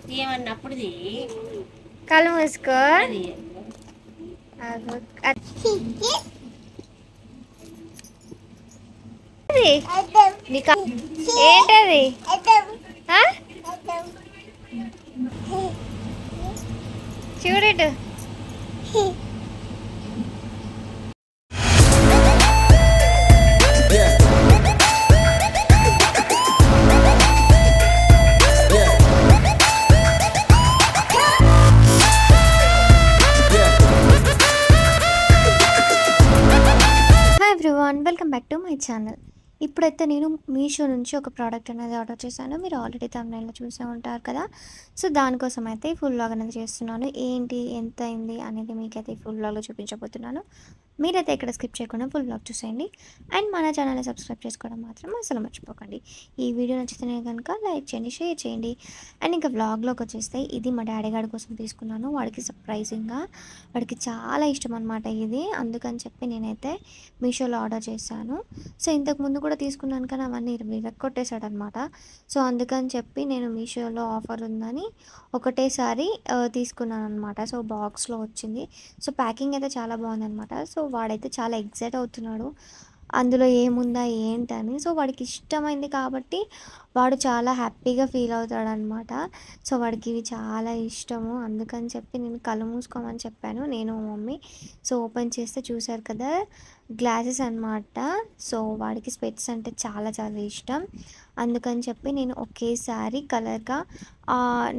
తీయమన్నప్పుడుది కళ్ళు మూసుకో. అది ఏంటది? చూడటు. Everyone, welcome back to my channel. ఇప్పుడైతే నేను మీషో నుంచి ఒక ప్రోడక్ట్ అనేది ఆర్డర్ చేశాను. మీరు ఆల్రెడీ తమిళలో చూసే ఉంటారు కదా. సో దానికోసం అయితే ఫుల్ వ్లాగ్ అనేది చేస్తున్నాను. ఏంటి, ఎంత అయింది అనేది మీకైతే ఫుల్ వ్లాగ్లో చూపించబోతున్నాను. మీరైతే ఇక్కడ స్కిప్ చేయకుండా ఫుల్ వ్లాగ్ చూసేయండి. అండ్ మన ఛానల్ని సబ్స్క్రైబ్ చేసుకోవడం మాత్రం అసలు మర్చిపోకండి. ఈ వీడియో నచ్చితేనే కనుక లైక్ చేయండి, షేర్ చేయండి. అండ్ ఇంకా వ్లాగ్లోకి వచ్చేస్తే ఇది మా డాడీ గారి కోసం తీసుకున్నాను. వాడికి సర్ప్రైజింగ్గా, వాడికి చాలా ఇష్టం అనమాట ఇది. అందుకని చెప్పి నేనైతే మీషోలో ఆర్డర్ చేశాను. సో ఇంతకుముందు కూడా తీసుకున్నాను కానీ అవన్నీ విరక్కొట్టేశాడు అనమాట. సో అందుకని చెప్పి నేను మీషోలో ఆఫర్ ఉందని ఒకటేసారి తీసుకున్నాను అనమాట. సో బాక్స్లో వచ్చింది. సో ప్యాకింగ్ అయితే చాలా బాగుందనమాట. సో వాడైతే చాలా ఎక్సైట్ అవుతున్నాడు అందులో ఏముందా ఏంటని. సో వాడికి ఇష్టమైంది కాబట్టి వాడు చాలా హ్యాపీగా ఫీల్ అవుతాడనమాట. సో వాడికి ఇవి చాలా ఇష్టము. అందుకని చెప్పి నేను కళ్ళు మూసుకోమని చెప్పాను, నేను మమ్మీ. సో ఓపెన్ చేస్తే చూసారు కదా, గ్లాసెస్ అనమాట. సో వాడికి స్పెట్స్ అంటే చాలా చాలా ఇష్టం. అందుకని చెప్పి నేను ఒకేసారి కలర్గా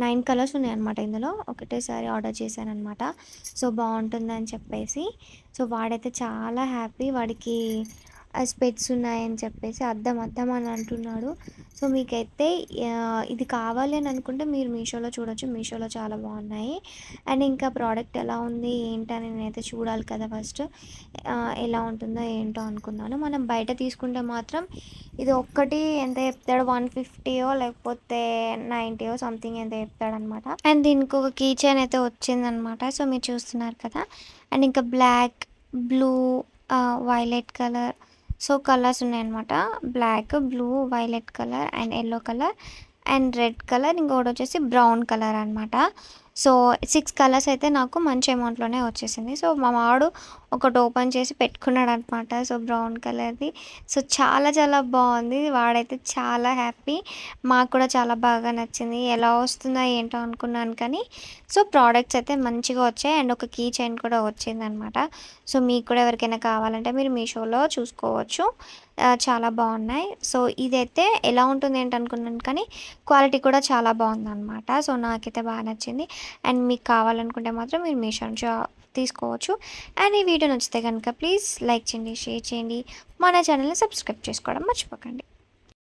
9 కలర్స్ ఉన్నాయన్నమాట. ఇందులో ఒకటేసారి ఆర్డర్ చేశాను అనమాట. సో బాగుంటుందని చెప్పేసి. సో వాడైతే చాలా హ్యాపీ. వాడికి స్పెట్స్ ఉన్నాయని చెప్పేసి అద్దం అద్దం అని అంటున్నాడు. సో మీకైతే ఇది కావాలి అని అనుకుంటే మీరు మీషోలో చూడొచ్చు. మీషోలో చాలా బాగున్నాయి. అండ్ ఇంకా ప్రోడక్ట్ ఎలా ఉంది ఏంటని నేనైతే చూడాలి కదా ఫస్ట్. ఎలా ఉంటుందో ఏంటో అనుకున్నాను. మనం బయట తీసుకుంటే మాత్రం ఇది ఒక్కటి ఎంత చెప్తాడు, 150 లేకపోతే 90 సంథింగ్ ఎంత చెప్తాడనమాట. అండ్ దీనికి ఒక కీ చైన్ అయితే వచ్చిందనమాట. సో మీరు చూస్తున్నారు కదా. అండ్ ఇంకా black, blue, violet colour, so colours ఉన్నాయన్నమాట. Black, blue, violet colour and yellow colour and red colour, ఇంకొకటి వచ్చేసి బ్రౌన్ కలర్ అనమాట. సో 6 కలర్స్ అయితే నాకు మంచి అమౌంట్లోనే వచ్చేసింది. సో మా వాడు ఒకటి ఓపెన్ చేసి పెట్టుకున్నాడు అనమాట. సో బ్రౌన్ కలర్ది. సో చాలా చాలా బాగుంది. వాడైతే చాలా హ్యాపీ. మాకు కూడా చాలా బాగా నచ్చింది. ఎలా వస్తుందో ఏంటో అనుకున్నాను కానీ సో ప్రోడక్ట్స్ అయితే మంచిగా వచ్చాయి. అండ్ ఒక కీ చైన్ కూడా వచ్చిందనమాట. సో మీకు కూడా ఎవరికైనా కావాలంటే మీరు మీషోలో చూసుకోవచ్చు. చాలా బాగున్నాయి. సో ఇదైతే ఎలా ఉంటుంది ఏంటి అనుకున్నాను కానీ క్వాలిటీ కూడా చాలా బాగుందన్నమాట. సో నాకైతే బాగా నచ్చింది. అండ్ మీకు కావాలనుకుంటే మాత్రం మీరు మీషో నుంచి తీసుకోవచ్చు. అండ్ ఈ వీడియో నచ్చితే కనుక ప్లీజ్ లైక్ చేయండి, షేర్ చేయండి. మన ఛానల్ని సబ్స్క్రైబ్ చేసుకోవడం మర్చిపోకండి.